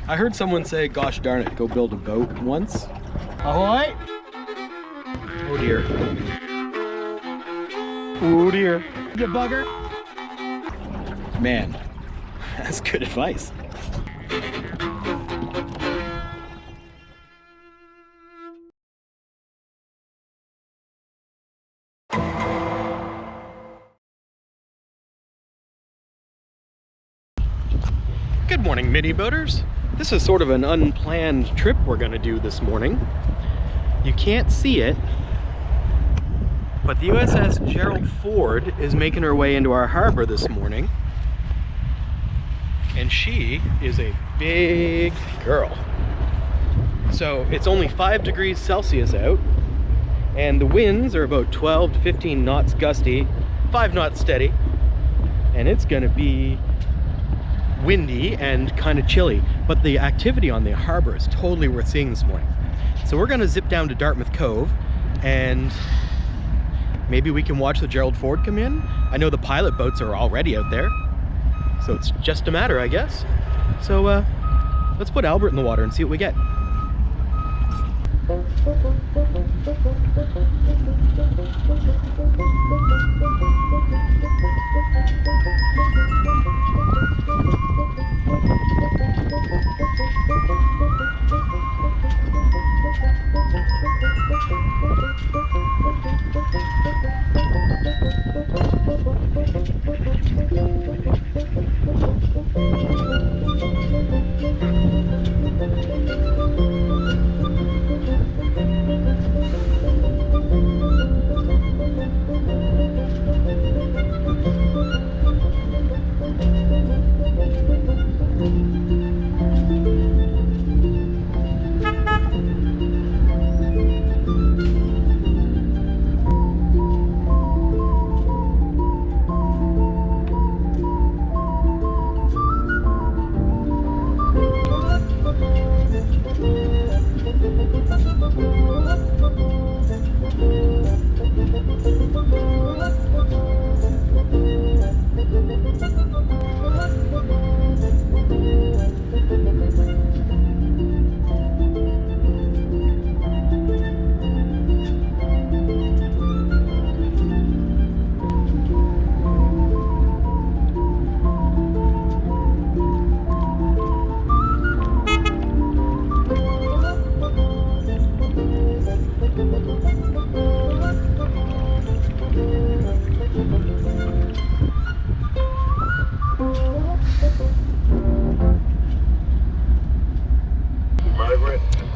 I heard someone say, gosh darn it, go build a boat once. Ahoy! Oh dear. Oh dear. You bugger. Man, that's good advice. Good morning, mini boaters. This is sort of an unplanned trip we're gonna do this morning. You can't see it, but the USS Gerald Ford is making her way into our harbor this morning. And she is a big girl. So it's only 5 degrees Celsius out, and the winds are about 12 to 15 knots gusty, 5 knots steady, and it's gonna be windy and kind of chilly, but the activity on the harbor is totally worth seeing this morning. So we're gonna zip down to Dartmouth Cove and maybe we can watch the Gerald Ford come in. I know the pilot boats are already out there, so it's just a matter, I guess. So let's put Albert in the water and see what we get.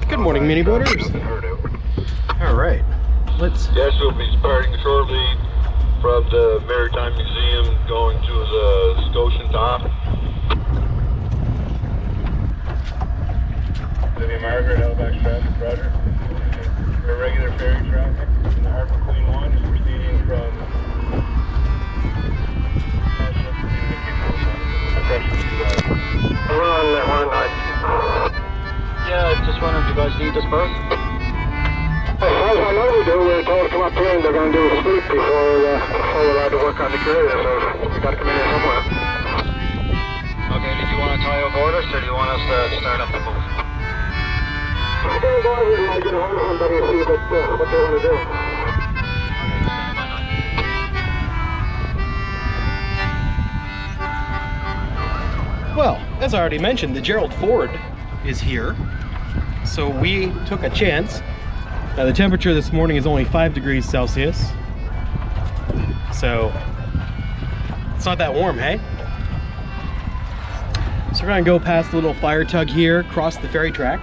Good morning, mini boaters. All right, let's. Yes, we'll be departing shortly from the Maritime Museum, going to the Scotian Dock. Vivian Margaret, Halifax traffic, roger. Irregular ferry traffic in the Harbor Queen 1 is proceeding from. We're on that one. Yeah, just wondering if you guys need this berth? As far as I know we do. We're told to come up here and they're going to do a sweep before we're allowed to work on the carrier, so we got to come in here somewhere. Okay, did you want to tie up orders or do you want us to start up the boat? We're going to go over and get a hold of somebody and see what they want to do. Well, as I already mentioned, the Gerald Ford is here. So we took a chance. Now the temperature this morning is only 5 degrees Celsius. So it's not that warm, hey? So we're gonna go past the little fire tug here, cross the ferry track,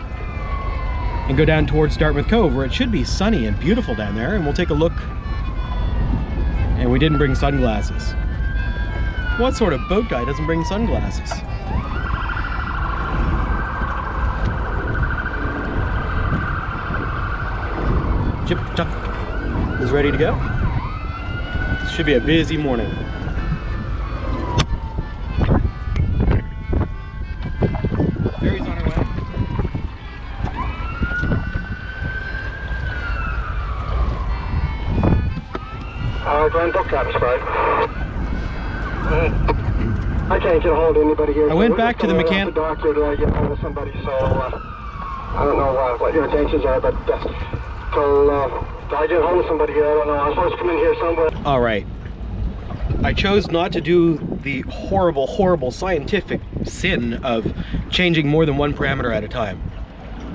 and go down towards Dartmouth Cove where it should be sunny and beautiful down there, and we'll take a look. And we didn't bring sunglasses. What sort of boat guy doesn't bring sunglasses? Chip Tuck is ready to go. This should be a busy morning. Ferry's on her way. Grand Book Captain's right. I I can't get a hold of anybody here. I went back to the mechanic. The doctor to get hold of somebody, so I don't know what your intentions are, but I get hold of somebody here. I don't know. I'm supposed to come in here somewhere. All right. I chose not to do the horrible, horrible scientific sin of changing more than one parameter at a time.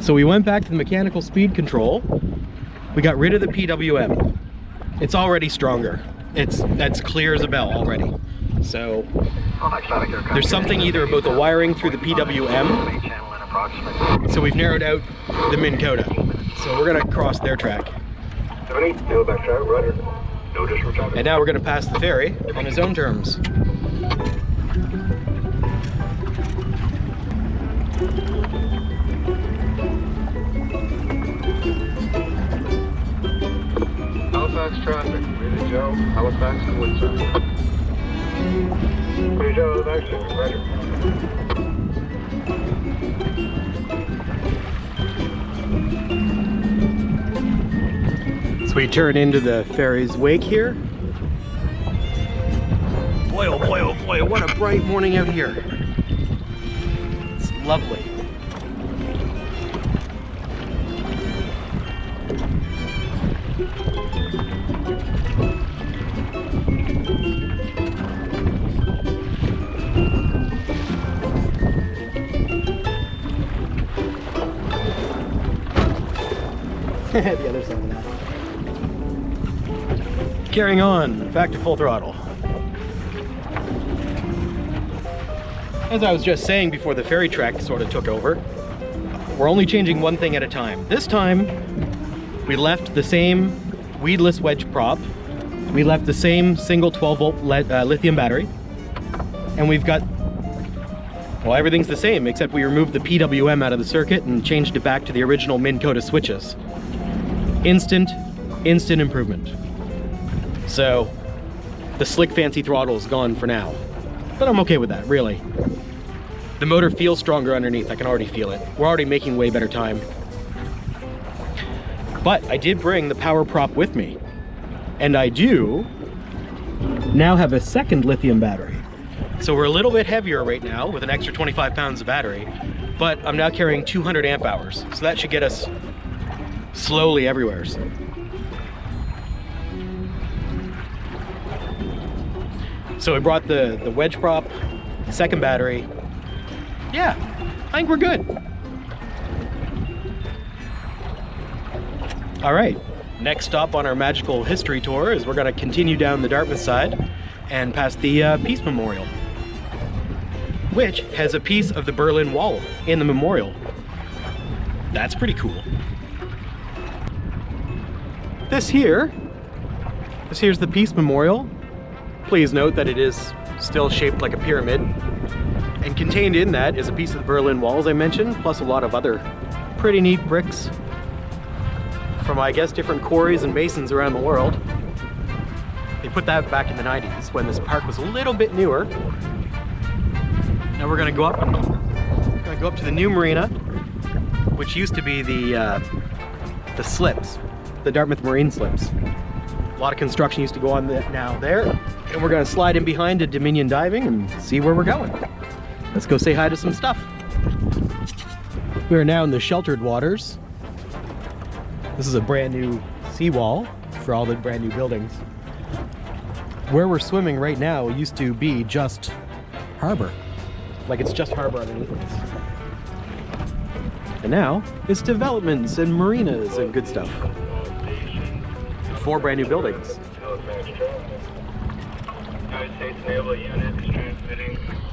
So we went back to the mechanical speed control. We got rid of the PWM. It's already stronger. That's clear as a bell already. So there's something either about the wiring through the PWM. So we've narrowed out the Minn Kota. So we're gonna cross their track. And now we're gonna pass the ferry on his own terms. Halifax traffic, Rita Joe, Halifax to Woodstock. Rita Joe, Halifax, Roger. So we turn into the ferry's wake here. Boy, oh boy, oh boy, what a bright morning out here. It's lovely. The other side of that. Carrying on, back to full throttle. As I was just saying before the ferry track sort of took over, we're only changing one thing at a time. This time, we left the same weedless wedge prop. We left the same single 12-volt lithium battery. And we've got, well, everything's the same, except we removed the PWM out of the circuit and changed it back to the original Minn Kota switches. Instant improvement. So the slick fancy throttle is gone for now, but I'm okay with that, really. The motor feels stronger underneath. I can already feel it. We're already making way better time. But I did bring the power prop with me, and I do now have a second lithium battery. So we're a little bit heavier right now with an extra 25 pounds of battery, but I'm now carrying 200 amp hours. So that should get us slowly everywhere. So I brought the wedge prop, second battery. Yeah, I think we're good. All right, next stop on our magical history tour is we're gonna continue down the Dartmouth side and past the Peace Memorial, which has a piece of the Berlin Wall in the memorial. That's pretty cool. This here's the Peace Memorial. Please note that it is still shaped like a pyramid. And contained in that is a piece of the Berlin Wall, as I mentioned, plus a lot of other pretty neat bricks from, I guess, different quarries and basins around the world. They put that back in the 90s when this park was a little bit newer. Now we're gonna go up to the new marina, which used to be the slips, the Dartmouth Marine slips. A lot of construction used to go on now there, and we're gonna slide in behind to Dominion Diving and see where we're going. Let's go say hi to some stuff. We are now in the sheltered waters. This is a brand new seawall for all the brand new buildings. Where we're swimming right now used to be just harbor. Like it's just harbor underneath us. And now it's developments and marinas and good stuff. 4 brand new buildings. United States Naval Unit is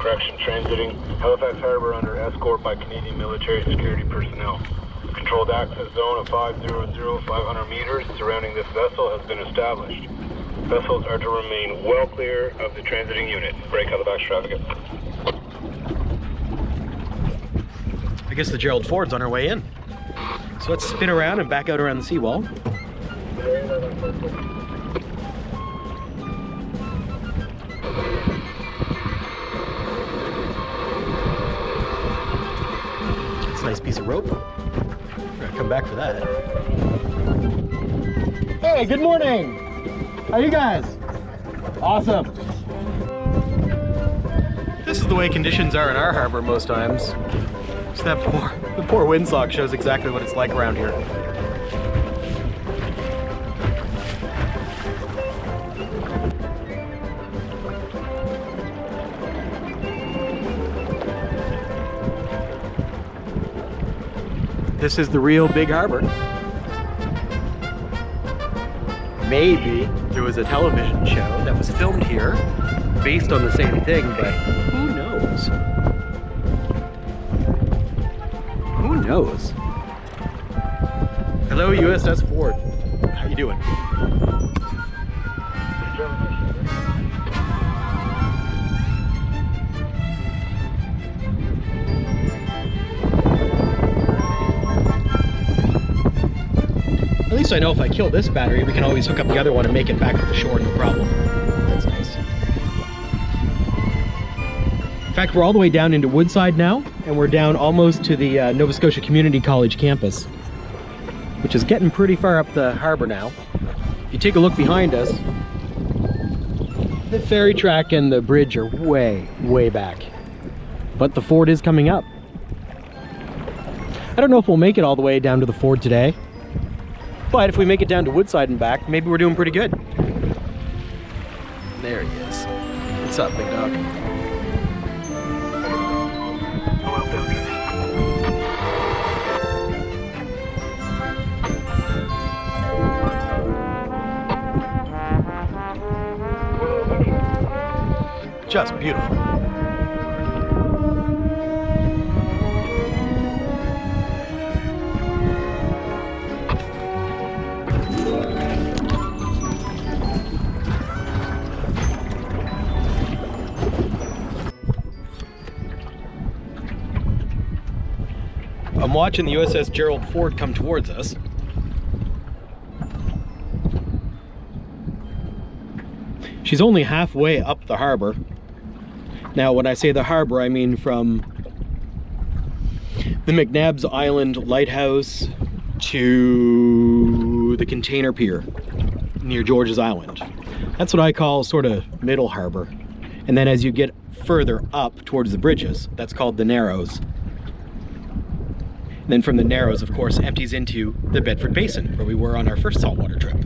transiting Halifax Harbour under escort by Canadian military security personnel. Controlled access zone of 500 meters surrounding this vessel has been established. Vessels are to remain well clear of the transiting unit. Break Halifax traffic. I guess the Gerald Ford's on our way in. So let's spin around and back out around the seawall. It's a nice piece of rope. We're gonna come back for that. Hey, good morning! How are you guys? Awesome! This is the way conditions are in our harbor most times. So that the poor windsock shows exactly what it's like around here. This is the real Big Harbour. Maybe there was a television show that was filmed here based on the same thing, but who knows? Who knows? Hello, USS Ford. How you doing? At least I know if I kill this battery, we can always hook up the other one and make it back up the shore, no problem. That's nice. In fact, we're all the way down into Woodside now, and we're down almost to the Nova Scotia Community College campus, which is getting pretty far up the harbor now. If you take a look behind us, the ferry track and the bridge are way, way back. But the Ford is coming up. I don't know if we'll make it all the way down to the Ford today, but if we make it down to Woodside and back, maybe we're doing pretty good. There he is. What's up, big dog? Just beautiful. I'm watching the USS Gerald Ford come towards us. She's only halfway up the harbor. Now, when I say the harbor, I mean from the McNabb's Island Lighthouse to the container pier near George's Island. That's what I call sort of middle harbor. And then as you get further up towards the bridges, that's called the Narrows. And then from the Narrows, of course, empties into the Bedford Basin, where we were on our first saltwater trip.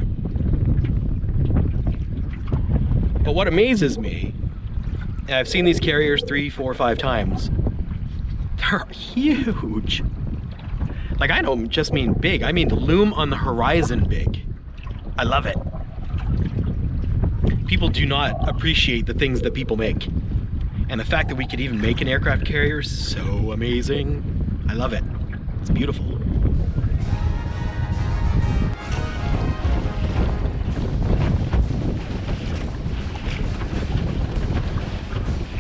But what amazes me, and I've seen these carriers 3, 4, 5 times, they're huge. Like, I don't just mean big, I mean loom on the horizon big. I love it. People do not appreciate the things that people make. And the fact that we could even make an aircraft carrier is so amazing. I love it. It's beautiful.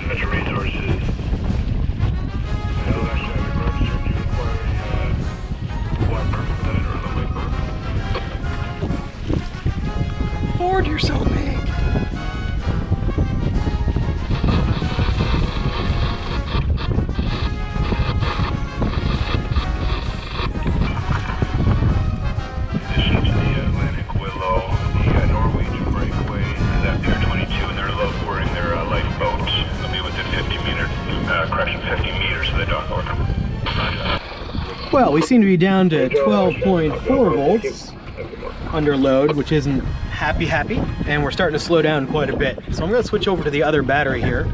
Natural resources. Halifax traffic register. Do you require a water permit for that or a low weight permit? Ford, you're so big. Well, we seem to be down to 12.4 volts under load, which isn't happy, and we're starting to slow down quite a bit. So I'm going to switch over to the other battery here.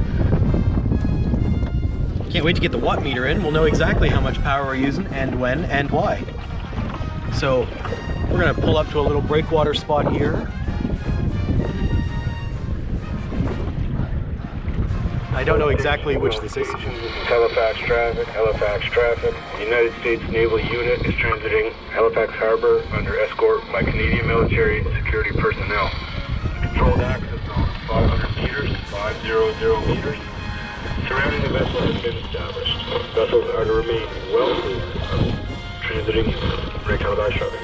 Can't wait to get the watt meter in. We'll know exactly how much power we're using and when and why. So we're going to pull up to a little breakwater spot here. I don't know exactly which this is. Halifax traffic. The United States Naval Unit is transiting Halifax Harbor under escort by Canadian military security personnel. Controlled access zone 500 meters, 500 meters. Surrounding the vessel has been established. Vessels are to remain well clear of transiting break out ice traffic.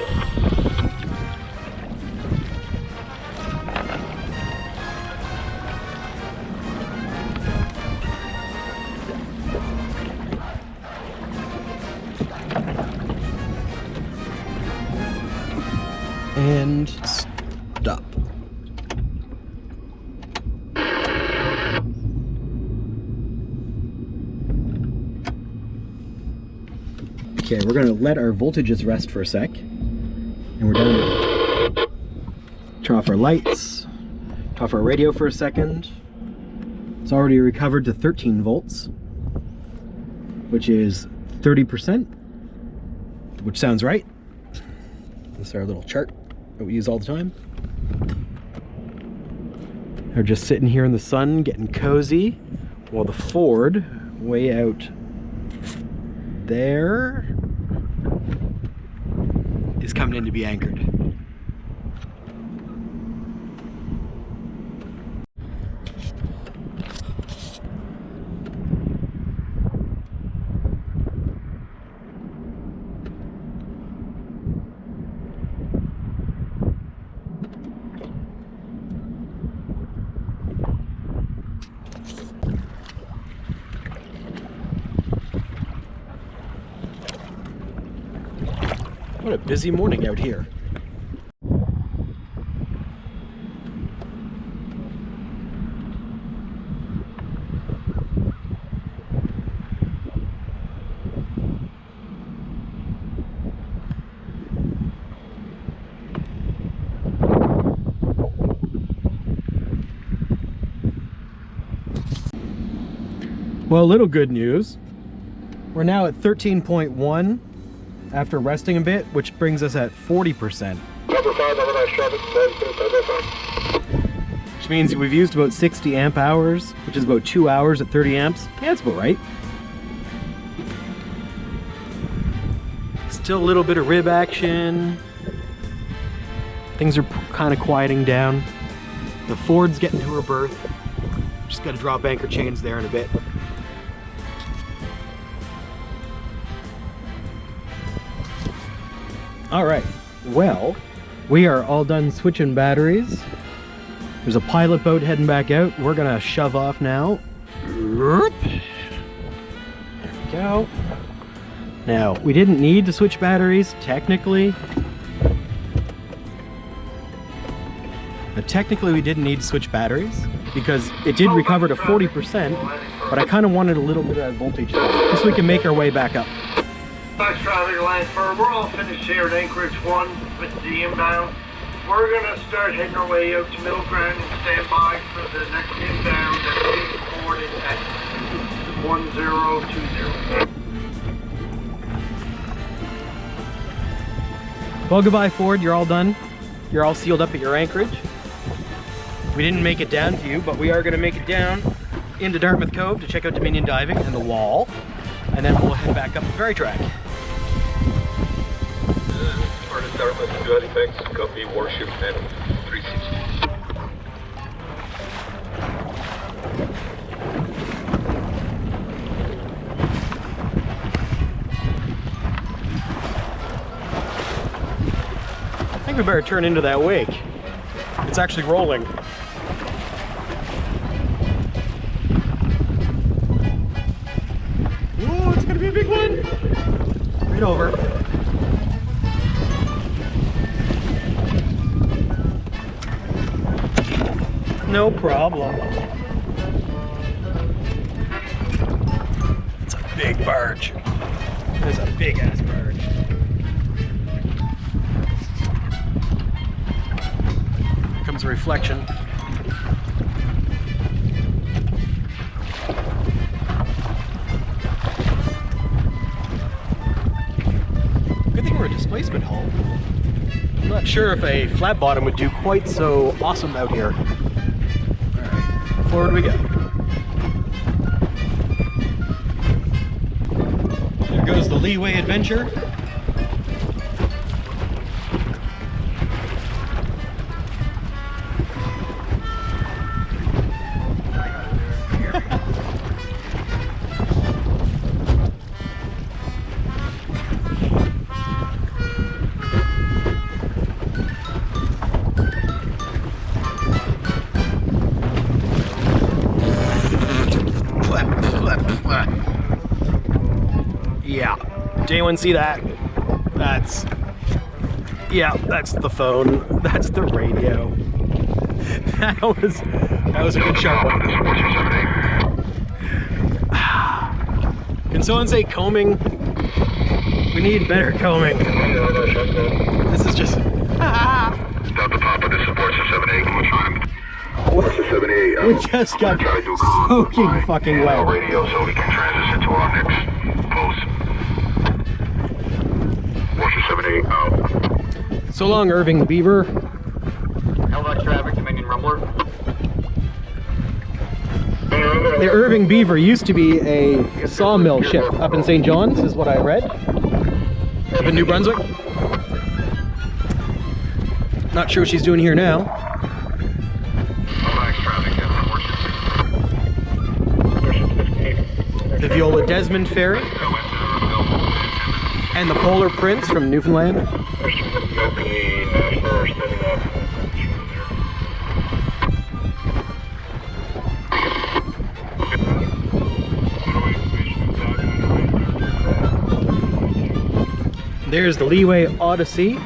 And stop. Okay, we're gonna let our voltages rest for a sec. And we're done. Turn off our lights. Turn off our radio for a second. It's already recovered to 13 volts, which is 30%, which sounds right. This is our little chart that we use all the time. We're just sitting here in the sun, getting cozy, while the Ford, way out there, is coming in to be anchored. What a busy morning out here. Well, a little good news. We're now at 13.1 after resting a bit, which brings us at 40%. Which means we've used about 60 amp hours, which is about 2 hours at 30 amps. Yeah, that's about right. Still a little bit of rib action. Things are kind of quieting down. The Ford's getting to her berth. Just got to drop anchor chains there in a bit. All right, well, we are all done switching batteries. There's a pilot boat heading back out. We're gonna shove off now. There we go. Now, we didn't need to switch batteries, technically. Technically, we didn't need to switch batteries because it did recover to 40%, but I kind of wanted a little bit of that voltage just so we can make our way back up. Thanks, traffic line for we're all finished here at Anchorage 1 with the inbound. We're gonna start heading our way out to middle ground and stand by for the next inbound at Big Harbour at 1020. Well, goodbye, Ford. You're all done. You're all sealed up at your anchorage. We didn't make it down to you, but we are gonna make it down into Dartmouth Cove to check out Dominion Diving and the wall, and then we'll head back up the ferry track. Dartmouth to Halifax, copy, warship and 360. I think we better turn into that wake. It's actually rolling. Ooh, it's gonna be a big one! Right over. No problem. It's a big barge. It's a big ass barge. Here comes a reflection. Good thing we're a displacement hull. I'm not sure if a flat bottom would do quite so awesome out here. Forward we go. There goes the Leeway Adventure. Yeah. Did anyone see that? That's the phone. That's the radio. That was a good sharp one. Can someone say combing? We need better combing. This is just... Delta Papa, this is Warship 78. Come on, time. Warship 78. We just got soaking fucking wet. Radio so we can transition to our next post. Warship 78 out. So long, Irving Beaver. Halifax traffic, Dominion Rumbler. The Irving Beaver used to be a sawmill ship up in St. John's, is what I read. Up in New Brunswick. Not sure what she's doing here now. Halifax traffic, The Viola Desmond Ferry. And the Polar Prince from Newfoundland. There's the Leeway Odyssey.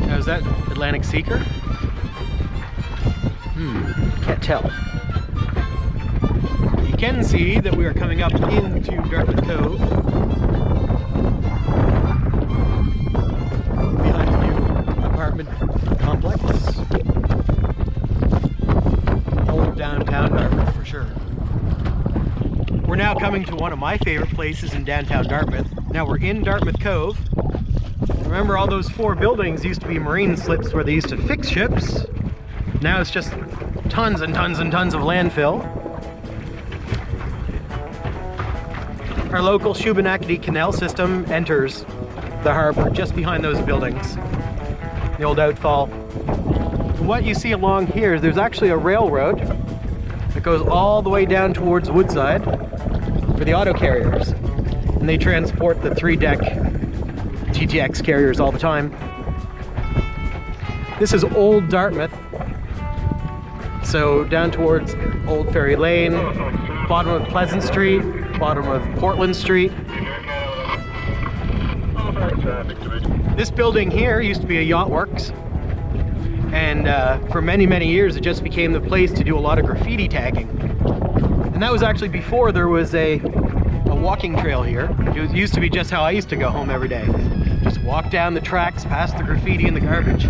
Now, is that Atlantic Seeker? Can't tell. You can see that we are coming up into Dartmouth Cove. Behind the new apartment complex. Old downtown Dartmouth for sure. We're now coming to one of my favorite places in downtown Dartmouth. Now we're in Dartmouth Cove. Remember, all those 4 buildings used to be marine slips where they used to fix ships. Now it's just tons and tons and tons of landfill. Our local Shubenacadie Canal system enters the harbor just behind those buildings. The old outfall. And what you see along here is there's actually a railroad that goes all the way down towards Woodside for the auto carriers. And they transport the 3-deck TTX carriers all the time. This is Old Dartmouth. So down towards Old Ferry Lane, bottom of Pleasant Street, bottom of Portland Street. This building here used to be a yacht works. And for many, many years, it just became the place to do a lot of graffiti tagging. And that was actually before there was a walking trail here. It used to be just how I used to go home every day. Just walk down the tracks, past the graffiti and the garbage.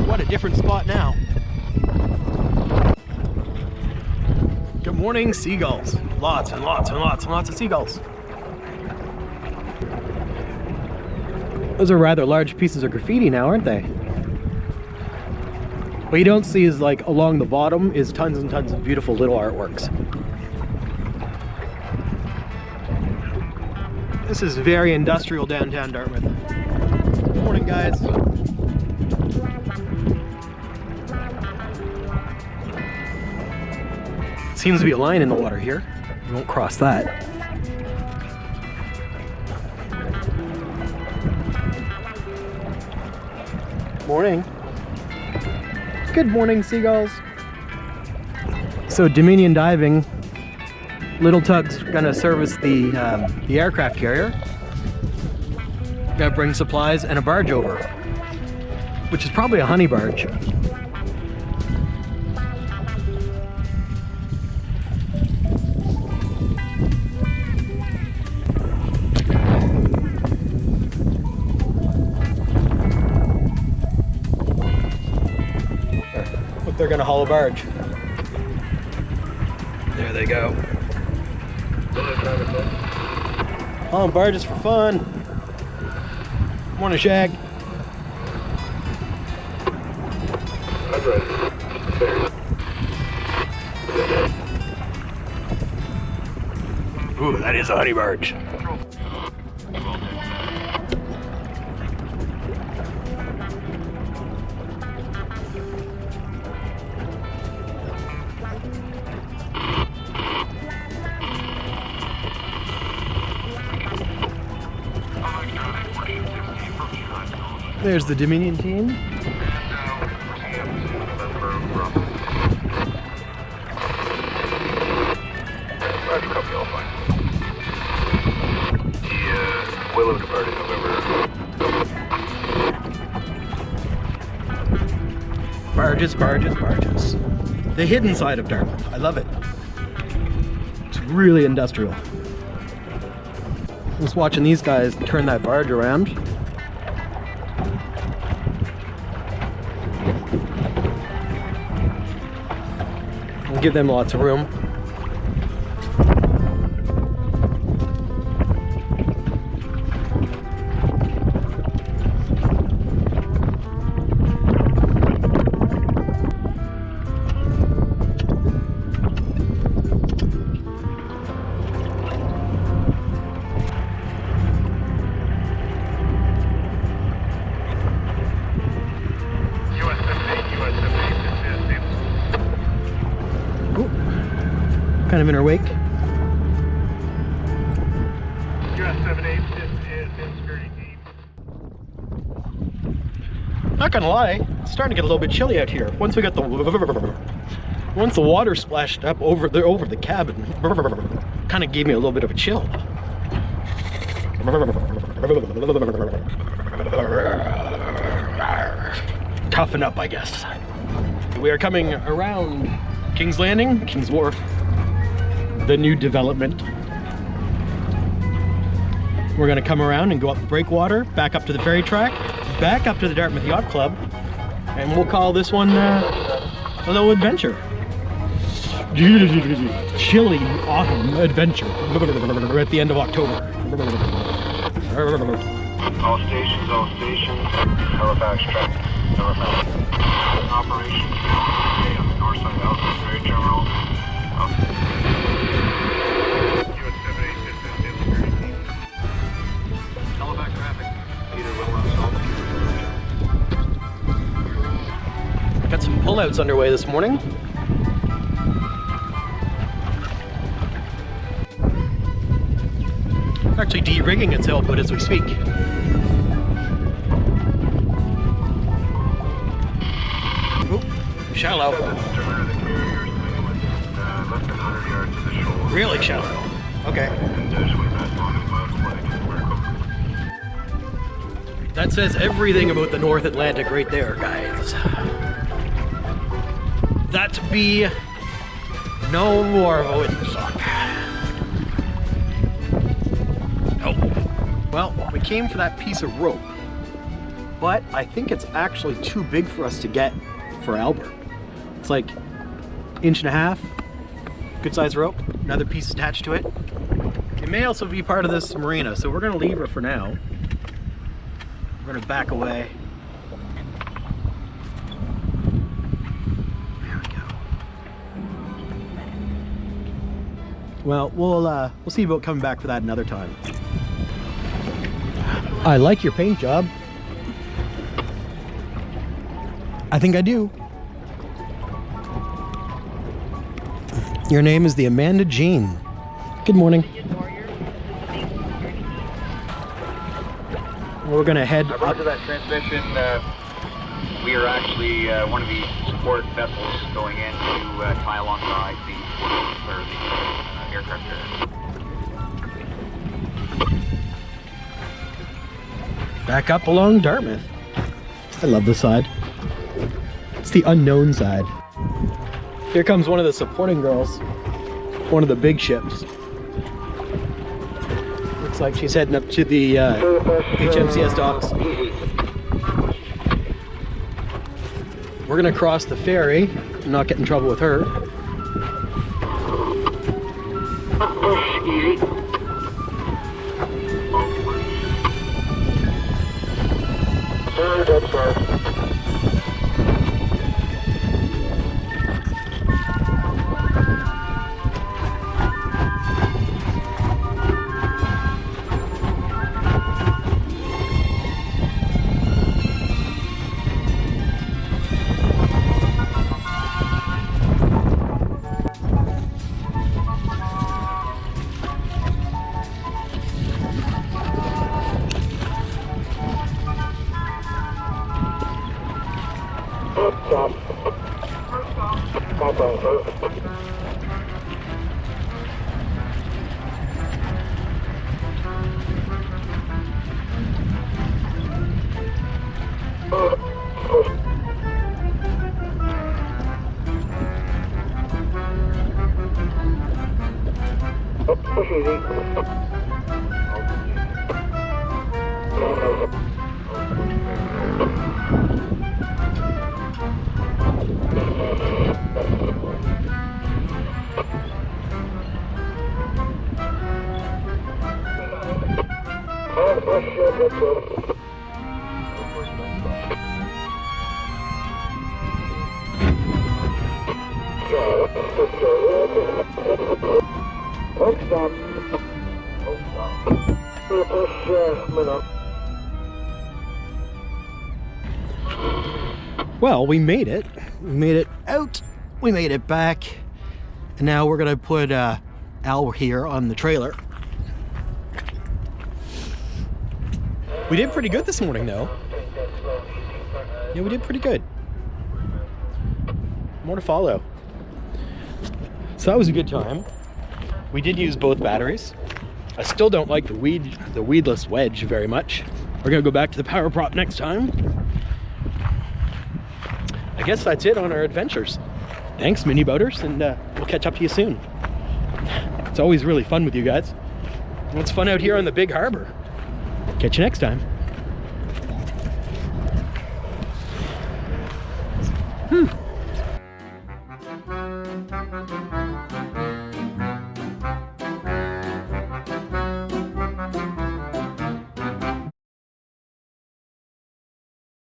What a different spot now. Good morning, seagulls. Lots and lots and lots and lots of seagulls. Those are rather large pieces of graffiti now, aren't they? What you don't see is, like, along the bottom is tons and tons of beautiful little artworks. This is very industrial downtown Dartmouth. Good morning, guys. Seems to be a line in the water here. You won't cross that. Morning. Good morning, seagulls. So Dominion Diving, Little Tug's gonna service the aircraft carrier. Gotta bring supplies and a barge over, which is probably a honey barge. They're gonna haul a barge. There they go. Hauling barges for fun. Morning, Shag. Ooh, that is a honey barge. There's the Dominion team. Willow departed November. Barges, barges, barges. The hidden side of Dartmouth. I love it. It's really industrial. Just watching these guys turn that barge around. We'll give them lots of room. Kind of in her wake. US 78, this is in security deep. Not gonna lie, it's starting to get a little bit chilly out here. Once we got the water splashed up over the cabin, kind of gave me a little bit of a chill. Toughen up, I guess. We are coming around King's Landing, King's Wharf, the new development. We're gonna come around and go up the breakwater, back up to the ferry track, back up to the Dartmouth Yacht Club, and we'll call this one a little adventure. Chilly autumn adventure at the end of October. All stations, Halifax traffic, Halifax. Operation on the north side of Halifax ferry terminal. US 78, this is in security deep. Halifax traffic, either will not solve. Got some pullouts underway this morning. Actually de-rigging its sailboat as we speak. Oop, shallow. Really shallow. Okay. That says everything about the North Atlantic right there, guys. That be no more of a windsock. Oh. Well, we came for that piece of rope, but I think it's actually too big for us to get for Albert. It's like 1.5 inches, good size rope, another piece attached to it. It may also be part of this marina, so we're gonna leave her for now. We're gonna back away. There we go. Well, we'll see about coming back for that another time. I like your paint job. I think I do. Your name is the Amanda Jean. Good morning. We're gonna head up. Roger that transmission. We are actually one of the support vessels going in to tie alongside the aircraft carrier. Back up along Dartmouth. I love this side. It's the unknown side. Here comes one of the supporting girls. One of the big ships. Looks like she's heading up to the HMCS docks. We're gonna cross the ferry and not get in trouble with her. Easy. Sorry, that's right. Well, we made it. We made it out. We made it back. And now we're gonna put Al here on the trailer. We did pretty good this morning though. Yeah, we did pretty good. More to follow. So that was a good time. We did use both batteries. I still don't like the weedless wedge very much. We're gonna go back to the power prop next time. I guess that's it on our adventures. Thanks, mini boaters, and we'll catch up to you soon. It's always really fun with you guys. It's fun out here on the Big Harbour. Catch you next time.